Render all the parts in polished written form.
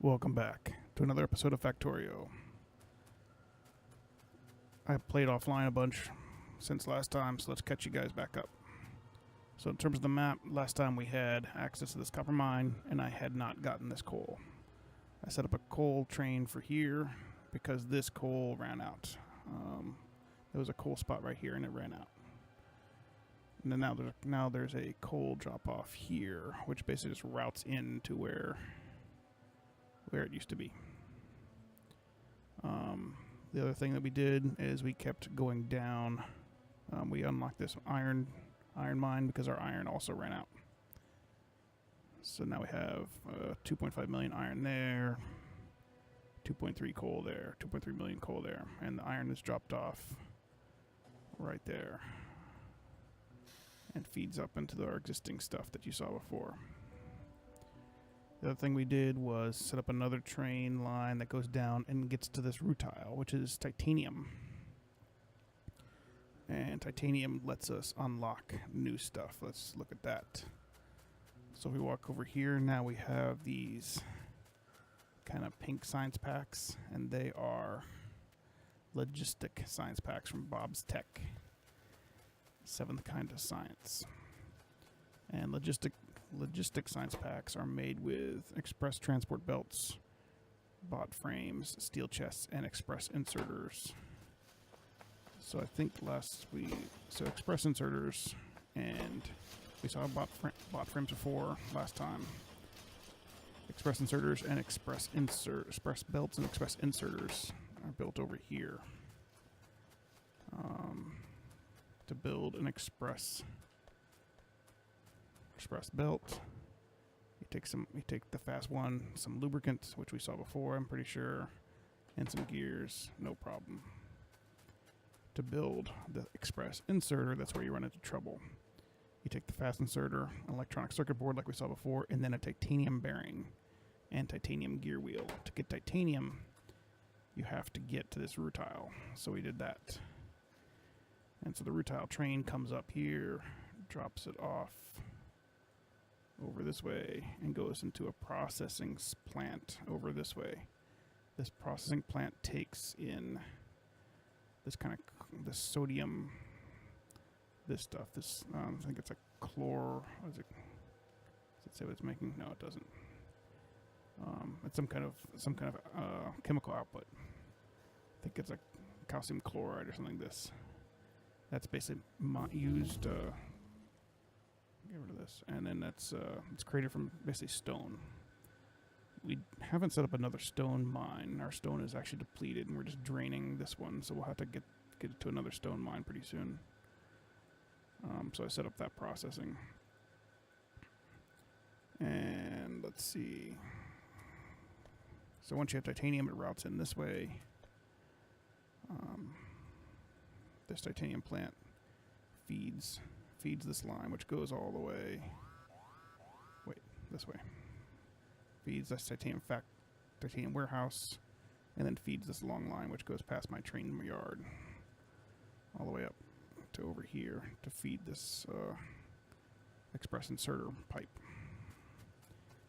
Welcome back to another episode of Factorio. I played offline a bunch since last time, so let's catch you guys back up. So in terms of the map, last time we had access to this copper mine, and I had not gotten this coal. I set up a coal train for here because this coal ran out. There was a coal spot right here, and it ran out. And then now there's a coal drop off here, which basically just routes into where it used to be. The other thing that we did is we kept going down. We unlocked this iron mine because our iron also ran out. So now we have 2.5 million iron there, 2.3 coal there, 2.3 million coal there, and the iron is dropped off right there and feeds up into our existing stuff that you saw before. The other thing we did was set up another train line that goes down and gets to this rutile, which is titanium. And titanium lets us unlock new stuff. Let's look at that. So if we walk over here, now we have these kind of pink science packs, and they are logistic science packs from Bob's Tech. 7th kind of science. And logistic science packs are made with express transport belts, bot frames, steel chests, and express inserters. So I think express inserters, and we saw bot frames before last time. Express inserters and express belts and express inserters are built over here. To build an express belt, you take the fast one, some lubricant, which we saw before, I'm pretty sure, and some gears, no problem. To build the express inserter, that's where you run into trouble. You take the fast inserter, an electronic circuit board like we saw before, and then a titanium bearing and titanium gear wheel. To get titanium, you have to get to this rutile, so we did that. And so the rutile train comes up here, drops it off over this way, and goes into a processing plant over this way. This processing plant takes in this this sodium, this stuff. This I think it's a chlor. Does it say what it's making? No, it doesn't. It's some kind of chemical output. I think it's like calcium chloride or something like this. That's basically used to get rid of this, and then it's created from basically stone. We haven't set up another stone mine. Our stone is actually depleted, and we're just draining this one, so we'll have to get it to another stone mine pretty soon. So I set up that processing, and let's see. So once you have titanium, it routes in this way. This titanium plant feeds this line, which goes all the way. Wait, this way. Feeds this titanium warehouse, and then feeds this long line, which goes past my train yard, all the way up to over here to feed this express inserter pipe.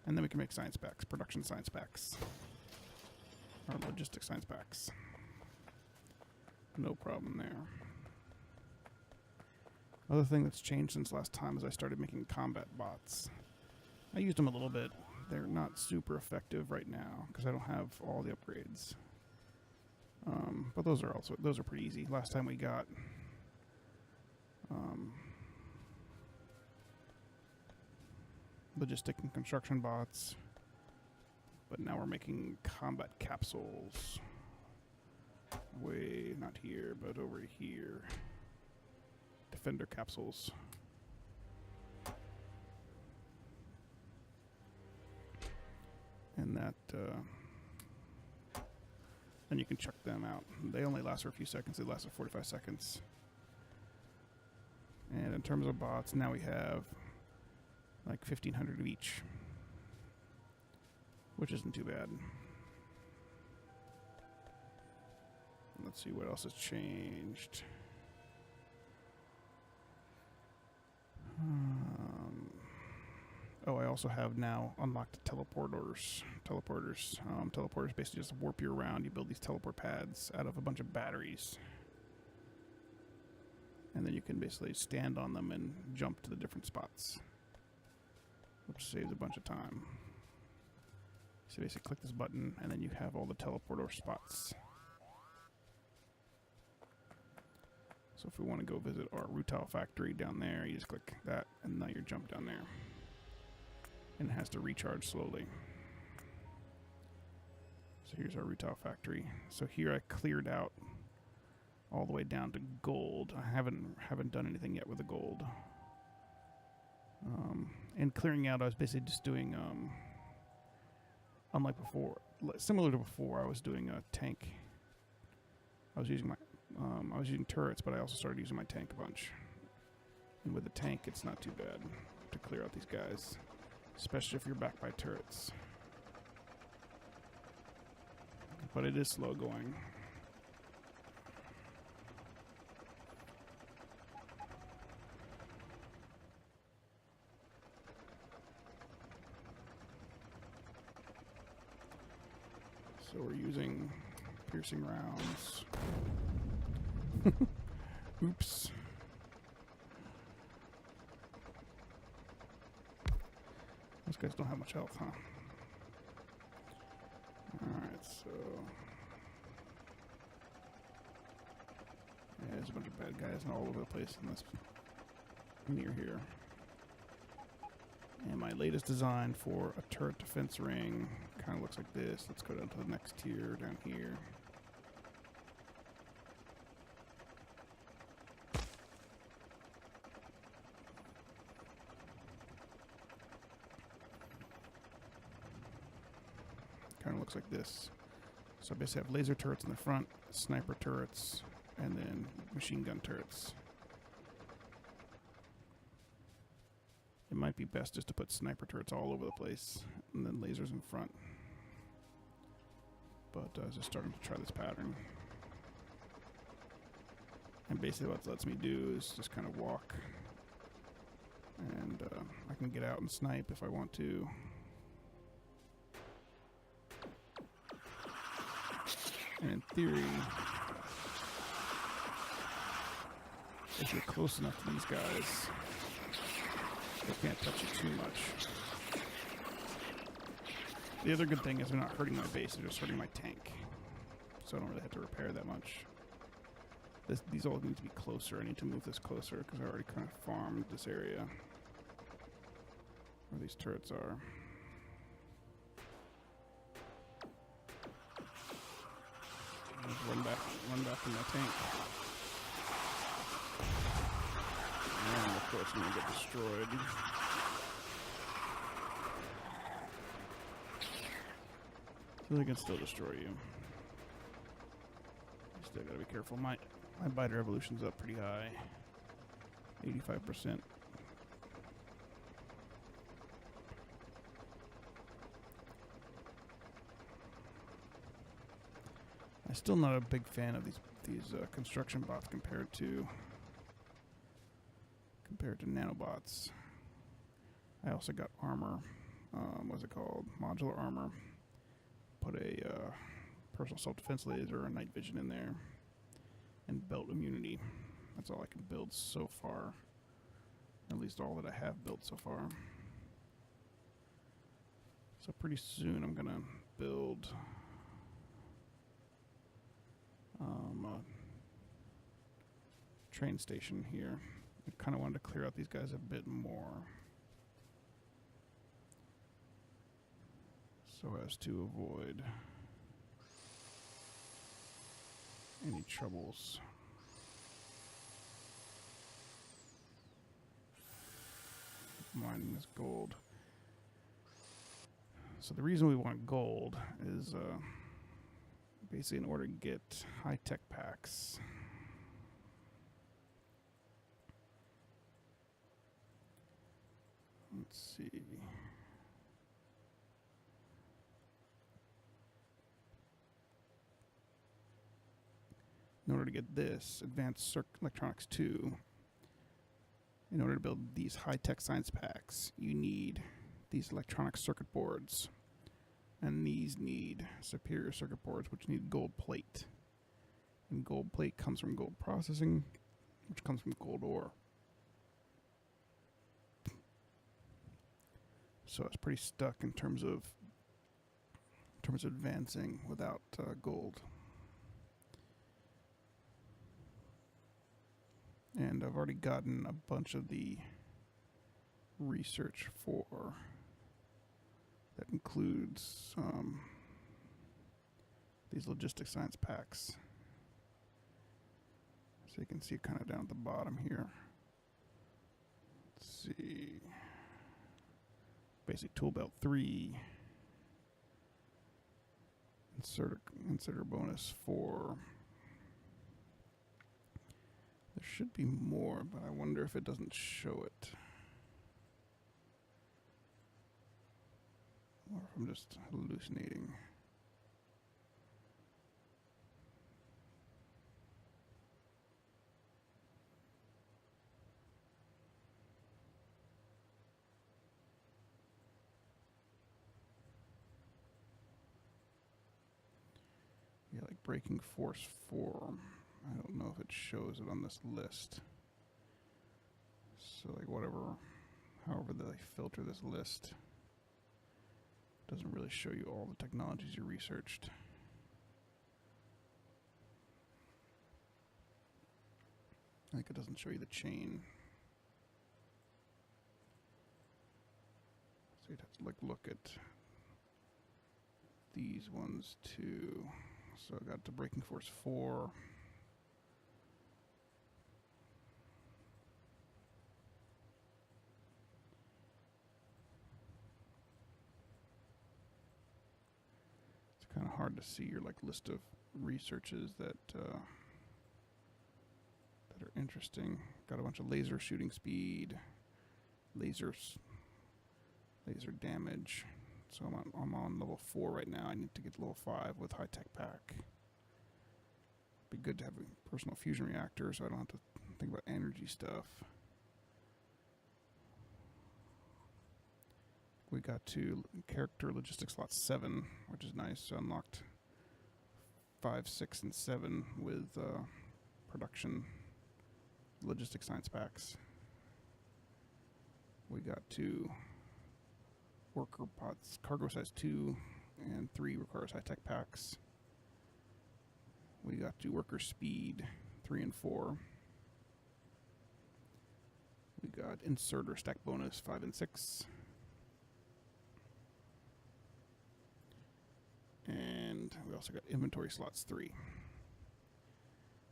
And then we can make science packs, production science packs, or logistic science packs. No problem there. Other thing that's changed since last time is I started making combat bots. I used them a little bit. They're not super effective right now because I don't have all the upgrades. But those are pretty easy. Last time we got logistic and construction bots, but now we're making combat capsules. Not here, but over here. Defender capsules. And that, and you can check them out. They only last for a few seconds. They last for 45 seconds. And in terms of bots, now we have like 1,500 of each, which isn't too bad. Let's see what else has changed. Oh, also have now unlocked teleporters. Teleporters basically just warp you around. You build these teleport pads out of a bunch of batteries. And then you can basically stand on them and jump to the different spots, which saves a bunch of time. So basically click this button, and then you have all the teleporter spots. So if we want to go visit our rutile factory down there, you just click that, and now you're jumped down there. And it has to recharge slowly. So here's our rutile factory. So here I cleared out all the way down to gold. I haven't done anything yet with the gold. And clearing out, I was basically just doing, unlike before, similar to before, I was doing a tank. I was using turrets, but I also started using my tank a bunch. And with the tank, it's not too bad to clear out these guys, especially if you're backed by turrets. But it is slow going. So we're using piercing rounds. Oops. Those guys don't have much health, huh? Alright, so... yeah, there's a bunch of bad guys all over the place in this... near here. And my latest design for a turret defense ring kind of looks like this. Let's go down to the next tier down here. Kind of looks like this. So I basically have laser turrets in the front, sniper turrets, and then machine gun turrets. It might be best just to put sniper turrets all over the place, and then lasers in front. But I was just starting to try this pattern. And basically what it lets me do is just kind of walk. And I can get out and snipe if I want to. And in theory, if you're close enough to these guys, they can't touch you too much. The other good thing is they're not hurting my base, they're just hurting my tank. So I don't really have to repair that much. These all need to be closer. I need to move this closer because I already kind of farmed this area where these turrets are. Just run back to my tank. And of course I'm gonna get destroyed. So they can still destroy you. You still gotta be careful. My biter evolution's up pretty high. 85%. I'm still not a big fan of these construction bots compared to nanobots. I also got armor. What's it called? Modular armor. Put a personal self-defense laser or night vision in there, and belt immunity. That's all I can build so far. At least all that I have built so far. So pretty soon I'm gonna build a train station here. I kind of wanted to clear out these guys a bit more, so as to avoid any troubles. Mining this gold. So the reason we want gold is basically in order to get high-tech packs. Let's see. In order to get this, Advanced Electronics 2, in order to build these high-tech science packs, you need these electronic circuit boards. And these need superior circuit boards, which need gold plate. And gold plate comes from gold processing, which comes from gold ore. So it's pretty stuck in terms of advancing without gold. And I've already gotten a bunch of the research for that includes these logistics science packs. So you can see it kind of down at the bottom here. Let's see. Basic tool belt 3. Inserter bonus 4. There should be more, but I wonder if it doesn't show it. Or if I'm just hallucinating. Yeah, like braking force 4. I don't know if it shows it on this list. So like however they filter this list, doesn't really show you all the technologies you researched. I think it doesn't show you the chain. So you'd have to look at these ones too. So I got to braking force 4. It's kind of hard to see your list of researches that are interesting. Got a bunch of laser shooting speed, laser damage. So I'm on level 4 right now. I need to get to level 5 with high tech pack. Be good to have a personal fusion reactor, so I don't have to think about energy stuff. We got to character logistics slot 7, which is nice. So unlocked 5, 6, and 7 with production logistics science packs. We got to worker pods, cargo size 2 and 3 requires high tech packs. We got to worker speed 3 and 4. We got inserter stack bonus 5 and 6. And we also got inventory slots 3.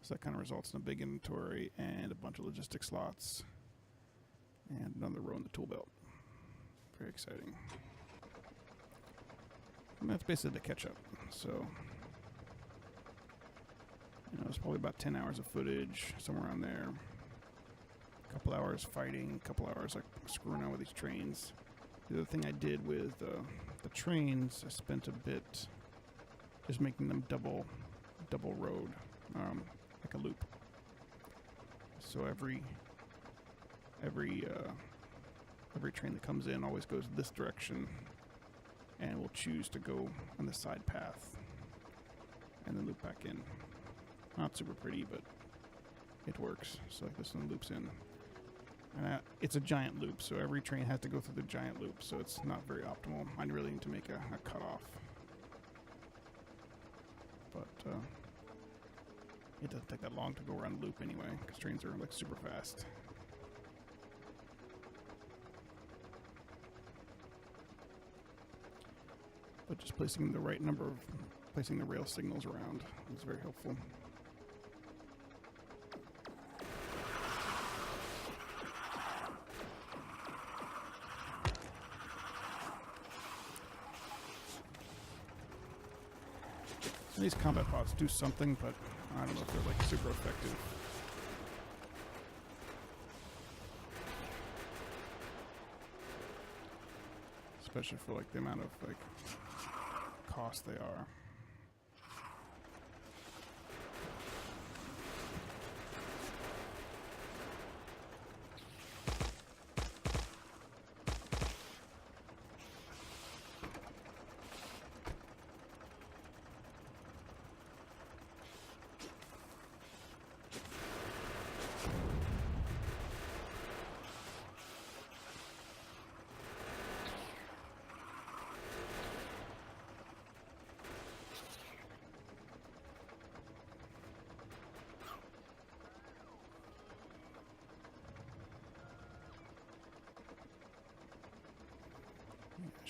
So that kind of results in a big inventory and a bunch of logistics slots and another row in the tool belt. Very exciting. And that's basically the catch up. So, it's probably about 10 hours of footage, somewhere around there. A couple hours fighting, a couple hours screwing around with these trains. The other thing I did with the trains, I spent a bit just making them double road, like a loop. So every train that comes in always goes this direction, and will choose to go on the side path and then loop back in. Not super pretty, but it works. So like this one loops in. And it's a giant loop, so every train has to go through the giant loop, so it's not very optimal. I really need to make a cutoff. But it doesn't take that long to go around the loop anyway, because trains are super fast. But just placing the right number of placing the rail signals around is very helpful. These combat pods do something, but I don't know if they're super effective. Especially for the amount of cost they are.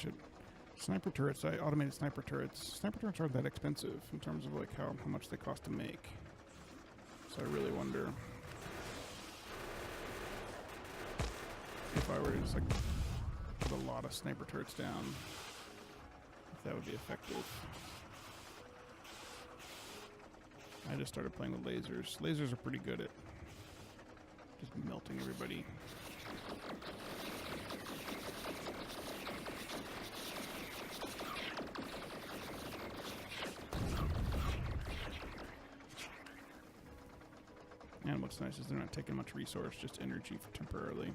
should. Sniper turrets, automated sniper turrets. Sniper turrets aren't that expensive in terms of like how much they cost to make. So I really wonder if I were to just like put a lot of sniper turrets down, if that would be effective. I just started playing with lasers. Lasers are pretty good at just melting everybody. And what's nice is they're not taking much resource, just energy for temporarily.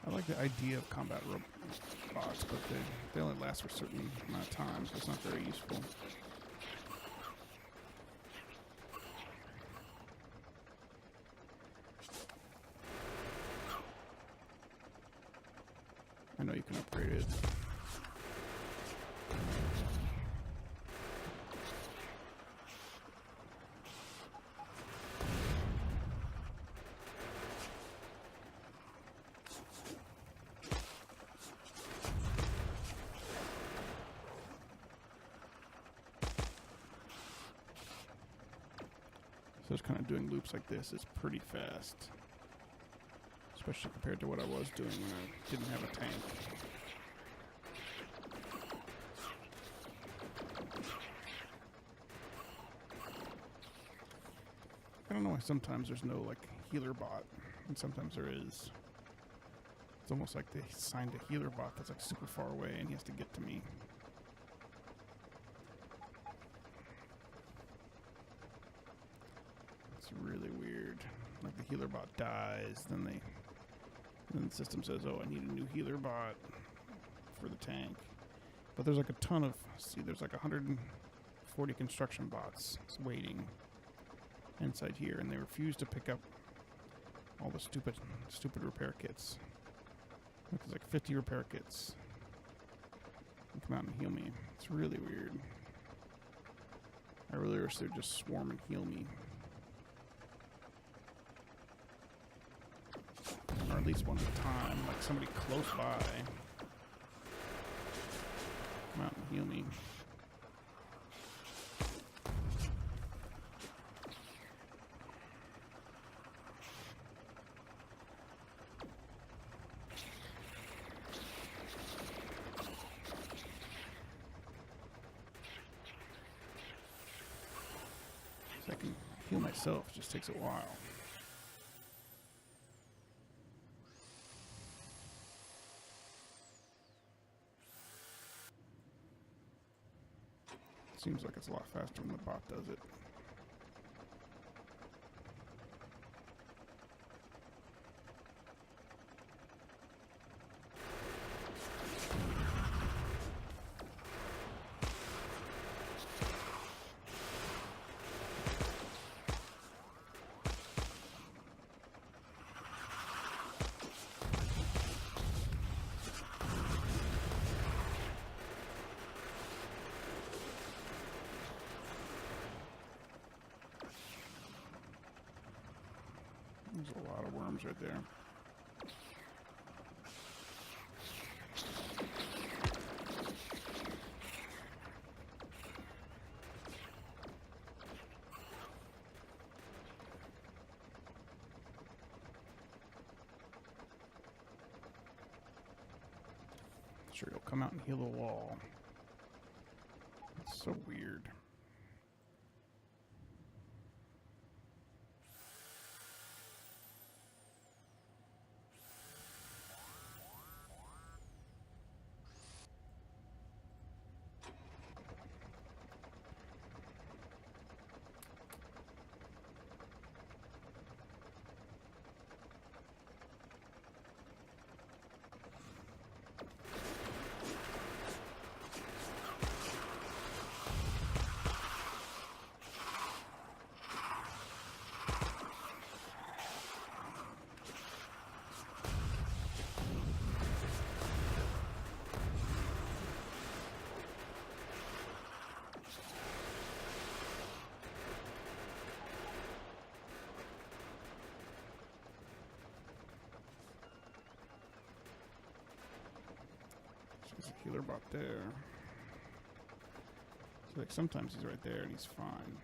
I like the idea of combat robots, but they only last for a certain amount of time, so it's not very useful. I know you can upgrade it. So just kind of doing loops like this is pretty fast. Especially compared to what I was doing when I didn't have a tank. I don't know why sometimes there's no like healer bot, and sometimes there is. It's almost like they signed a healer bot that's like super far away and he has to get to me. It's really weird. Like the healer bot dies, then the system says, oh, I need a new healer bot for the tank. But there's like a ton of, there's like 140 construction bots waiting inside here, and they refuse to pick up all the stupid repair kits. Look, there's like 50 repair kits. They come out and heal me. It's really weird. I really wish they'd just swarm and heal me. Or at least one at a time, like somebody close by. Come out and heal me. So I can heal myself, it just takes a while. Seems like it's a lot faster when the bot does it. There's a lot of worms right there. Sure, he'll come out and heal the wall. It's so weird. Healer bot there. So like sometimes he's right there and he's fine.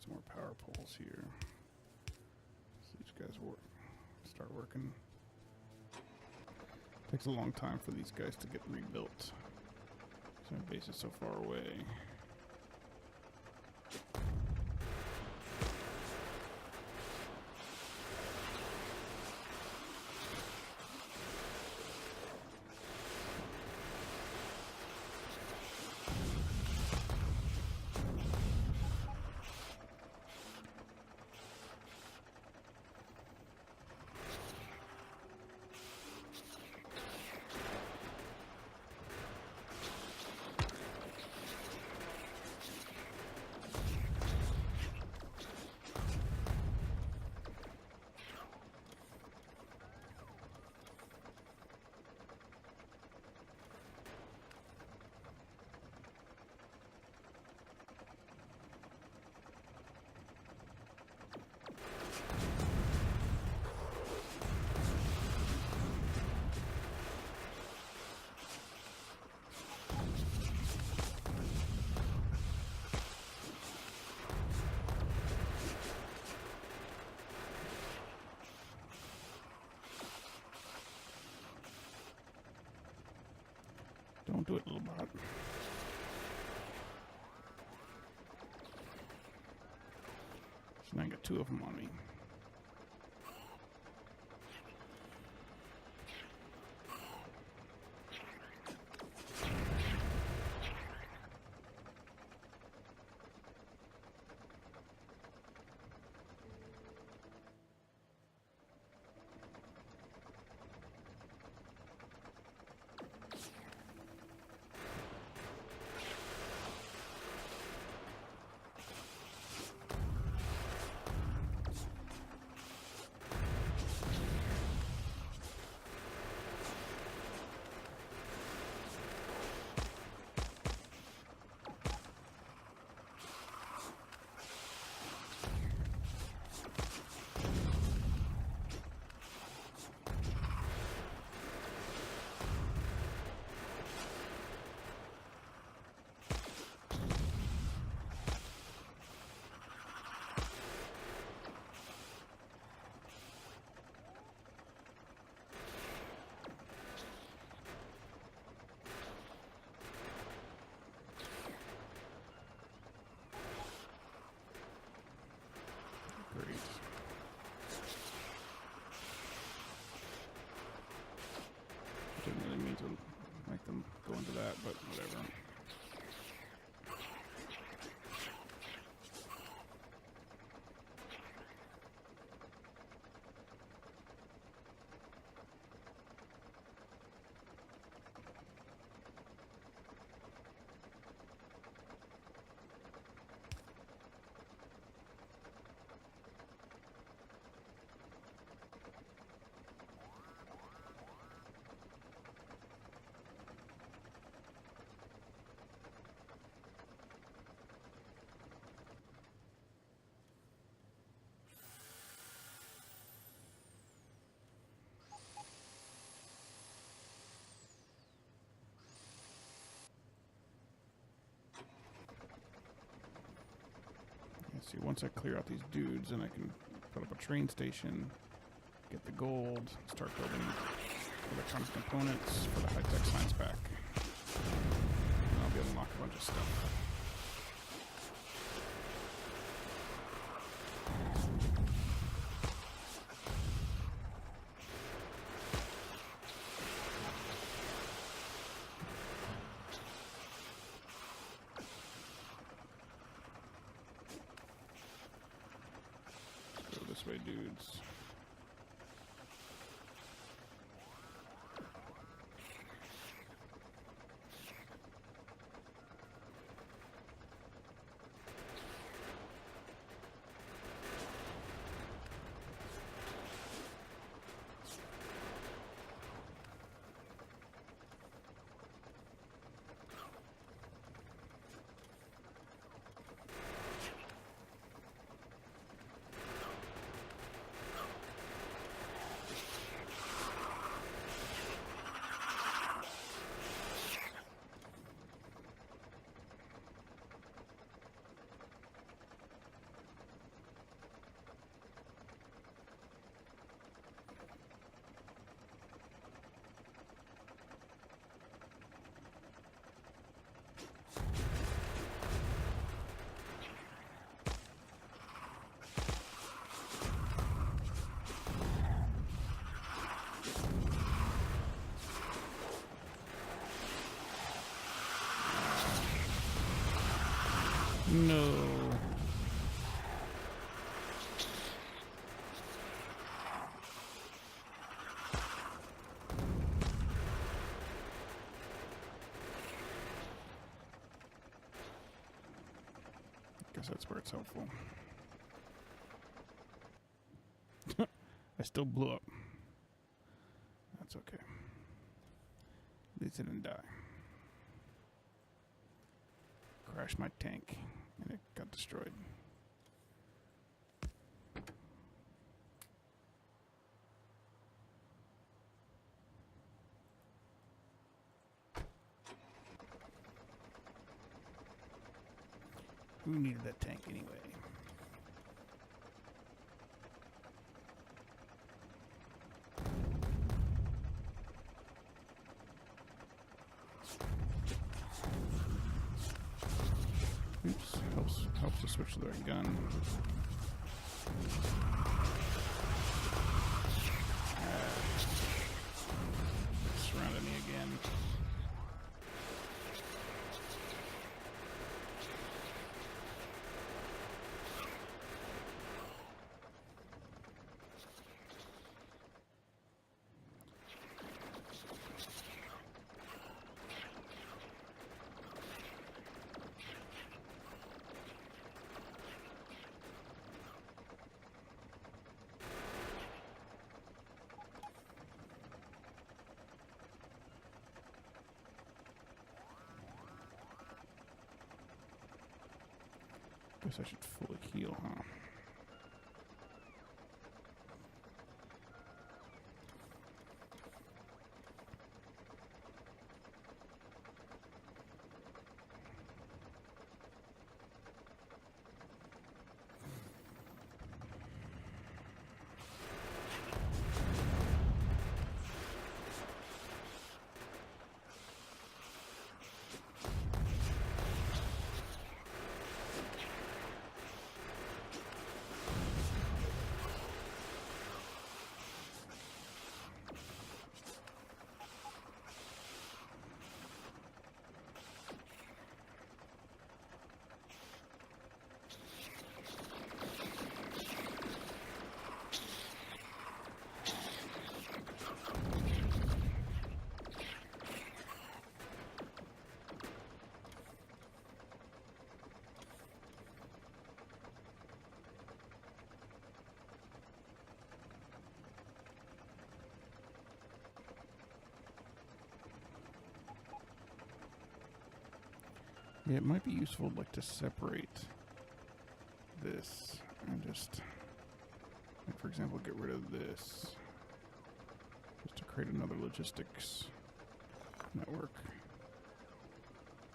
Some more power poles here. So these guys start working. Takes a long time for these guys to get rebuilt. So my base is so far away. Don't do it, little bot. So now I got two of them on me. See, once I clear out these dudes, then I can put up a train station, get the gold, start building electronic components for the high-tech science pack. And I'll be able to unlock a bunch of stuff. Go this way, dudes. No. Guess that's where it's helpful. I still blew up. That's okay. At least I didn't die. Crashed my tank and it got destroyed. Who needed that tank anyway? Oops, helps to switch to the right gun. Surrounded me again. Guess I should fully heal, huh? Yeah, it might be useful, like, to separate this and just, like, for example, get rid of this, just to create another logistics network.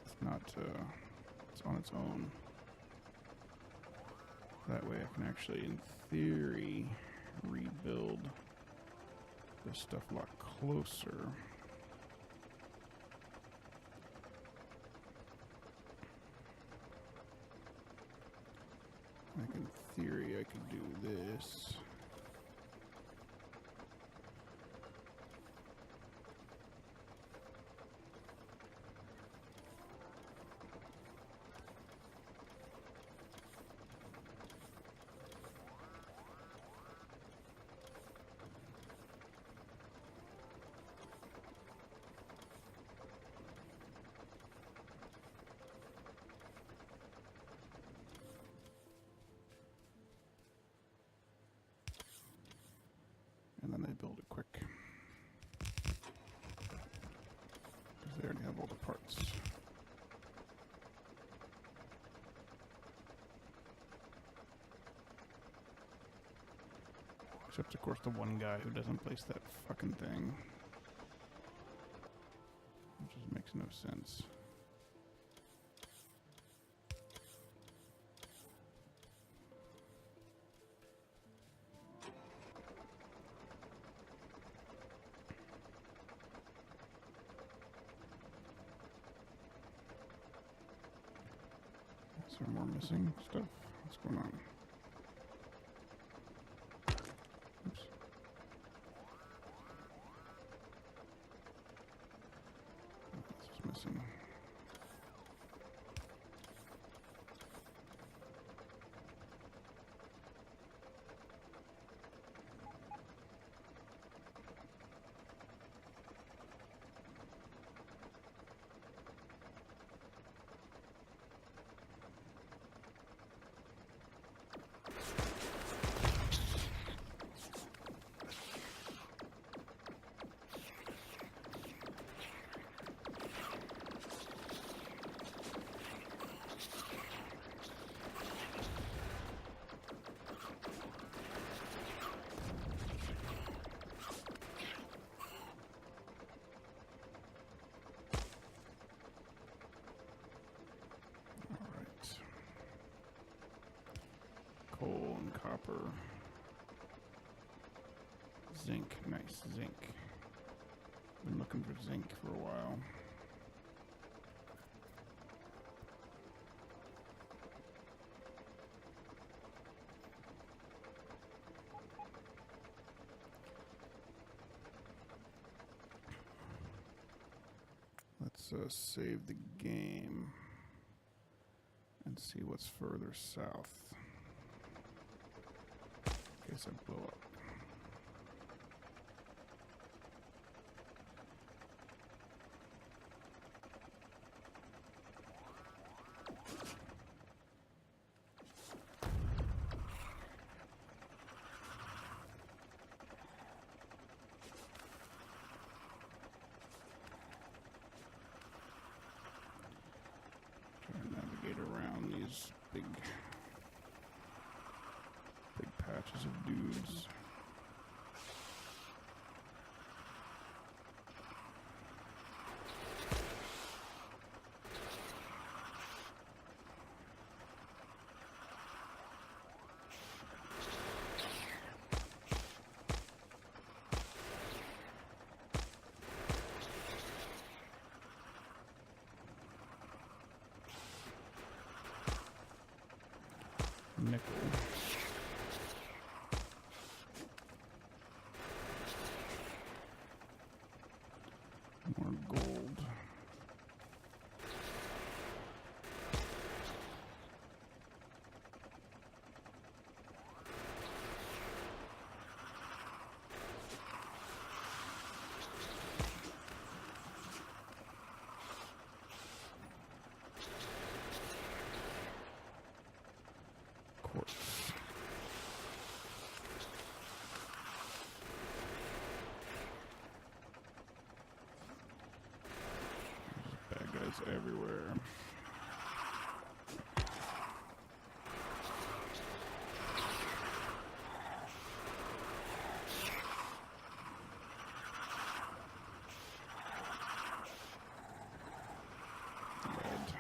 It's not, it's on its own. That way I can actually, in theory, rebuild this stuff a lot closer. Like in theory I could do this. And then they build it quick. Because they already have all the parts. Except, of course, the one guy who doesn't place that fucking thing. It just makes no sense. Is there more missing stuff? What's going on? Oops. This is missing. Coal and copper. Zinc, nice zinc. Been looking for zinc for a while. Let's save the game and see what's further south. In case I blow up. Try to navigate around these big patches of dudes. Nickel. More gold. Quartz. Bad guys everywhere. Lead.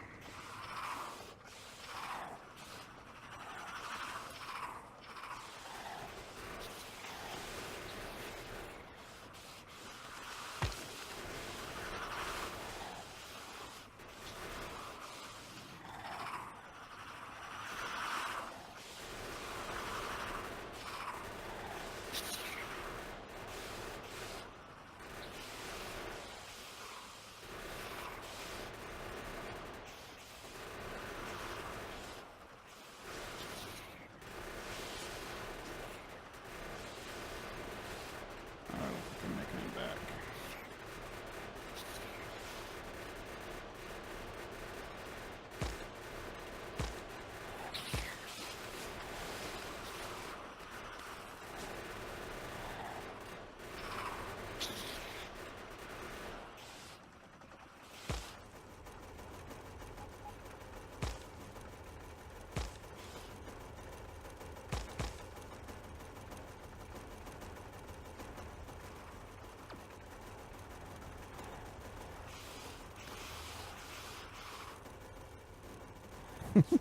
Alright,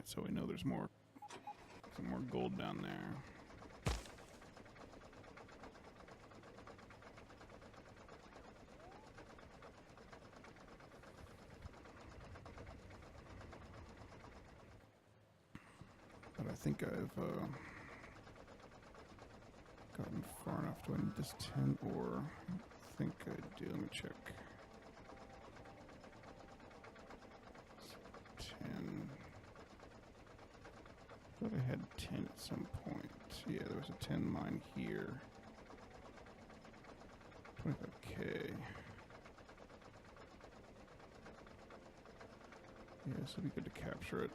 so we know there's some more gold down there. But I think I've gotten far enough. Do I need this 10 ore? I think I do. Let me check. 10. I thought I had 10 at some point. Yeah, there was a 10 mine here. 25k. Yeah, this would be good to capture it.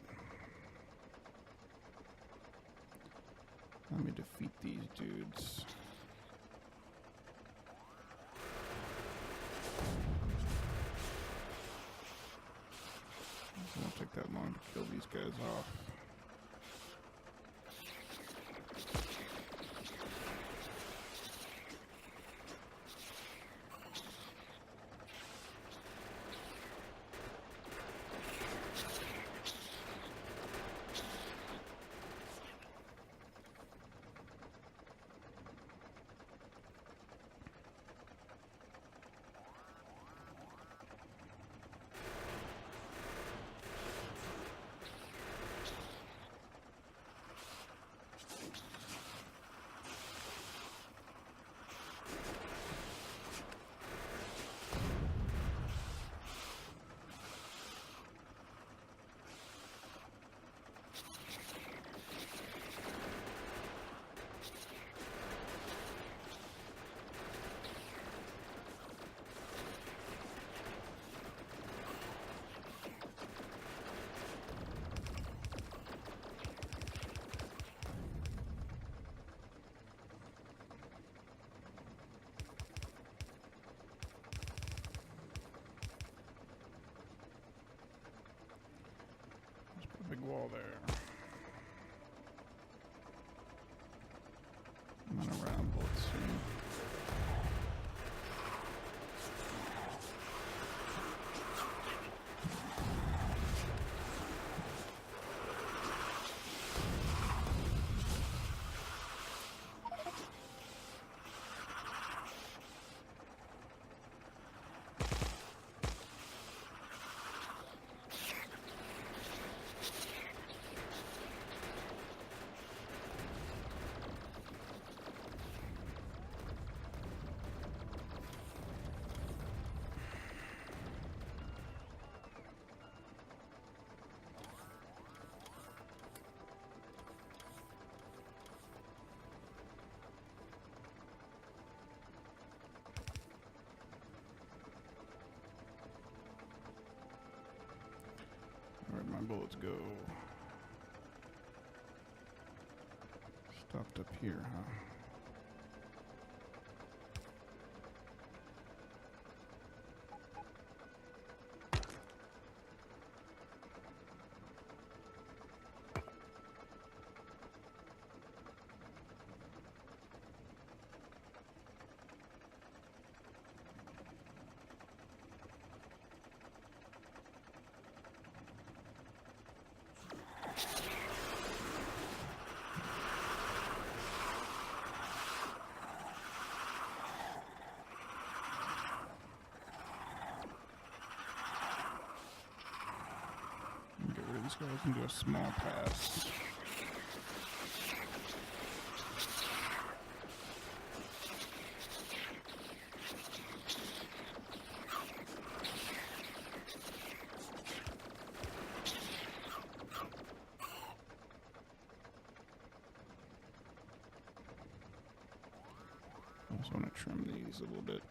Let me defeat these dudes. It won't take that long to kill these guys off. Big wall there. I'm gonna run bullets soon. Where'd my bullets go? Stopped up here, huh? Get rid of these guys and do a small pass. I also want to trim these a little bit.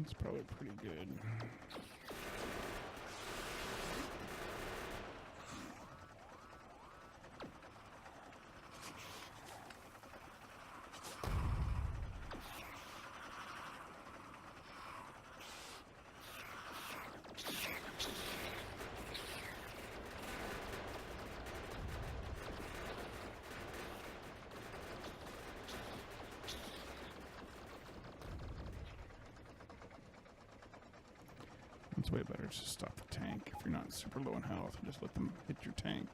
It's probably pretty good. It's way better to stop the tank if you're not super low in health and just let them hit your tank.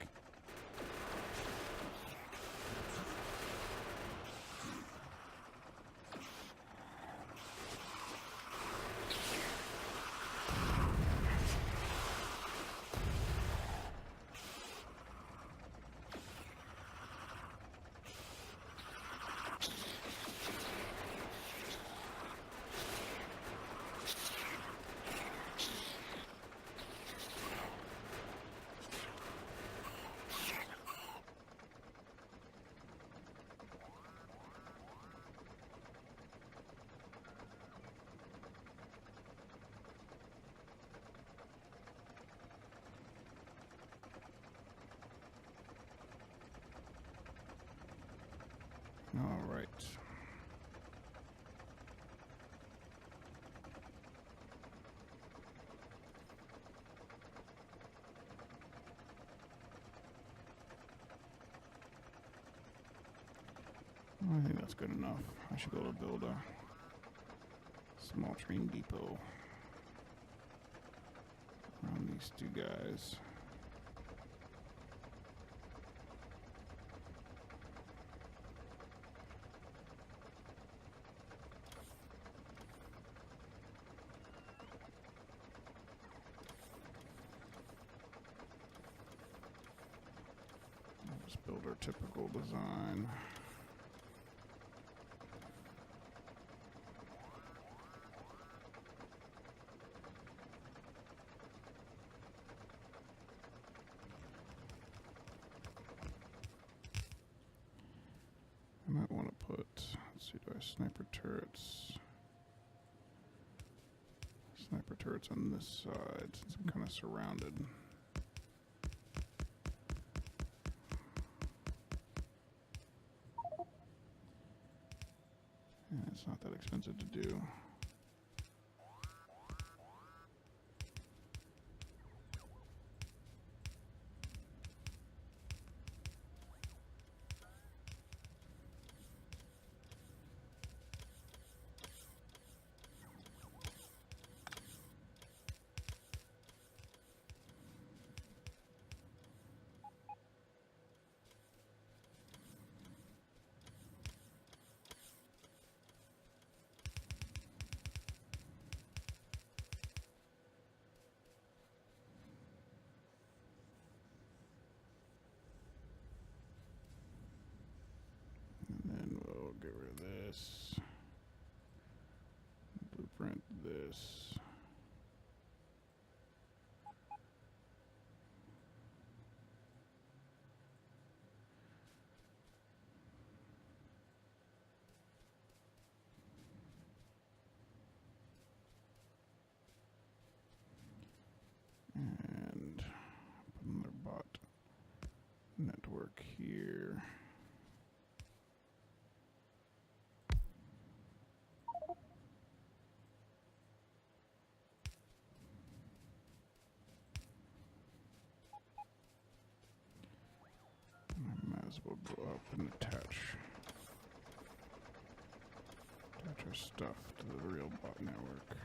All right. I think that's good enough. I should be able to build a small train depot around these two guys. Let's build our typical design. I might want to put, let's see, do I have sniper turrets? Sniper turrets on this side since I'm kind of surrounded. And it's not that expensive to do. And then we'll get rid of this. Blueprint this. And put another bot network here. I might as well go up and attach our stuff to the real bot network.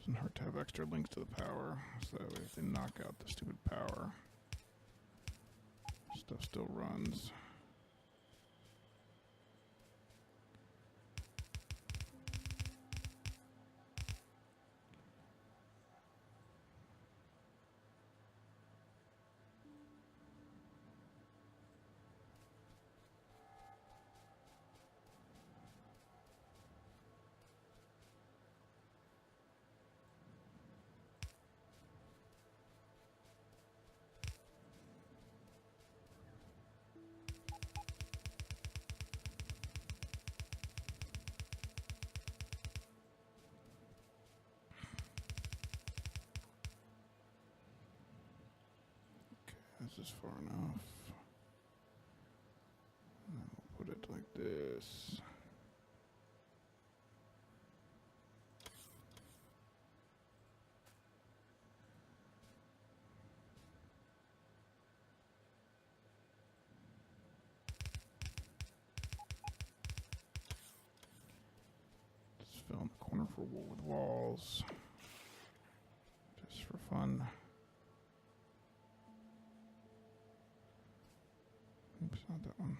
Doesn't hurt to have extra links to the power, so that way if they knock out the stupid power, stuff still runs. This is far enough. And then we'll put it like this. Just fill in the corner with walls. Just for fun. Oops, not that one.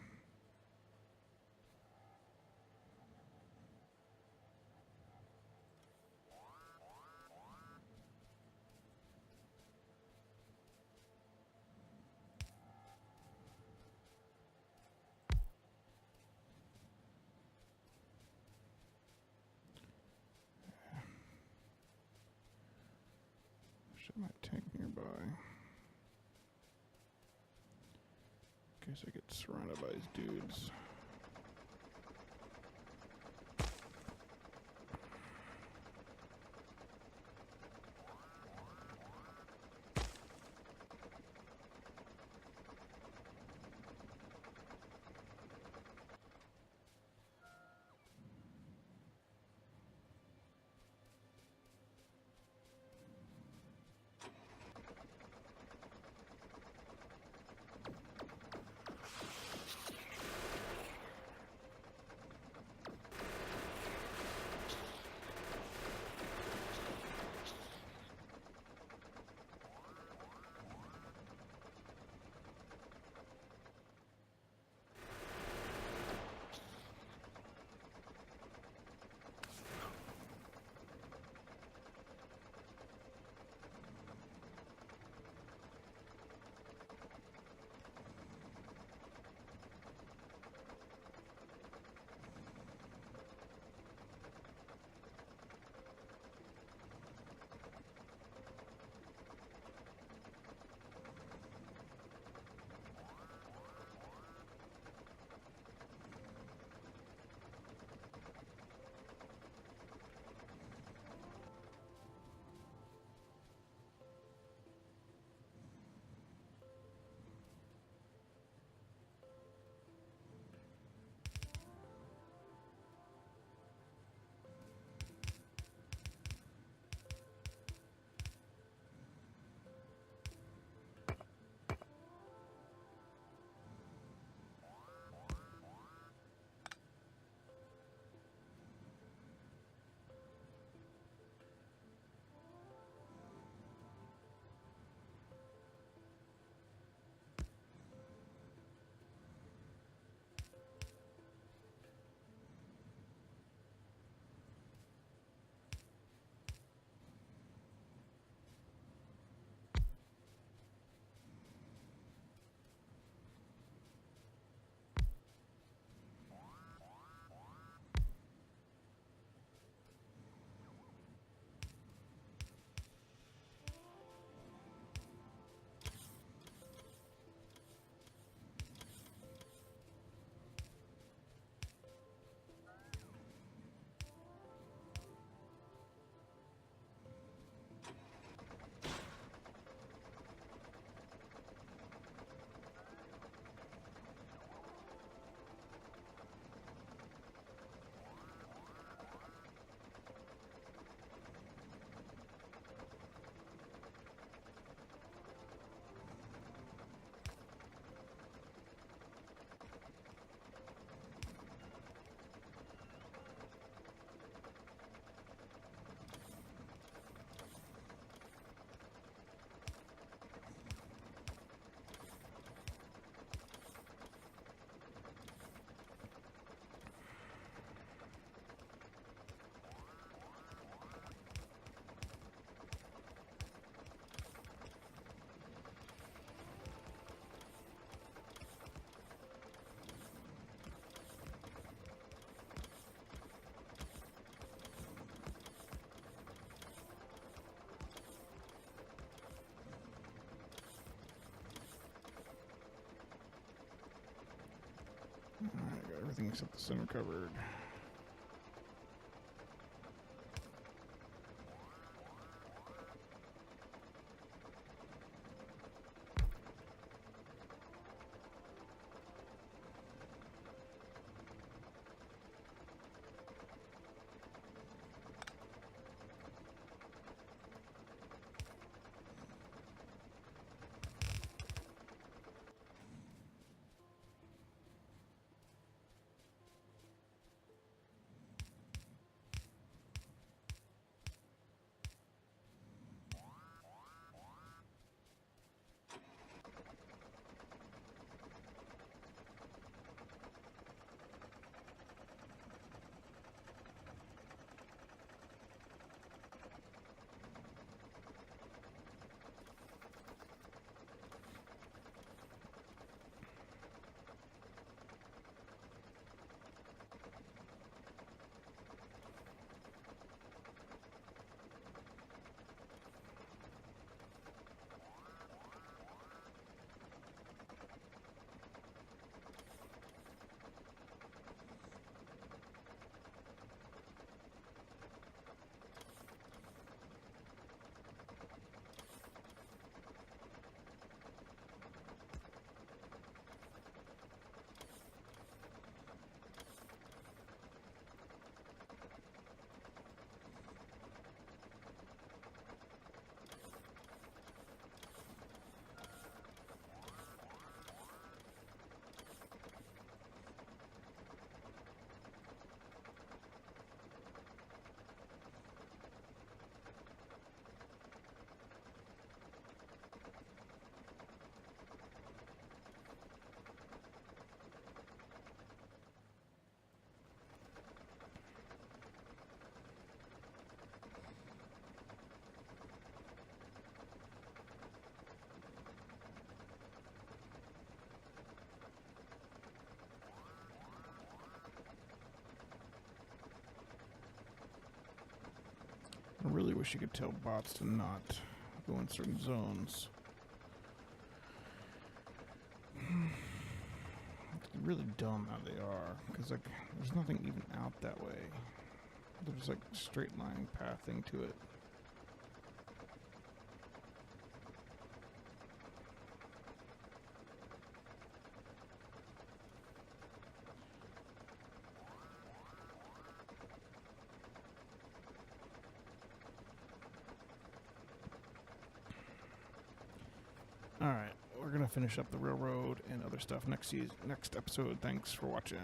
Shut my tank nearby. In case I get surrounded by these dudes. everything except the center covered. I really wish you could tell bots to not go in certain zones. It's really dumb how they are, because like there's nothing even out that way. There's like straight line pathing to it. Alright, we're going to finish up the railroad and other stuff next episode. Thanks for watching.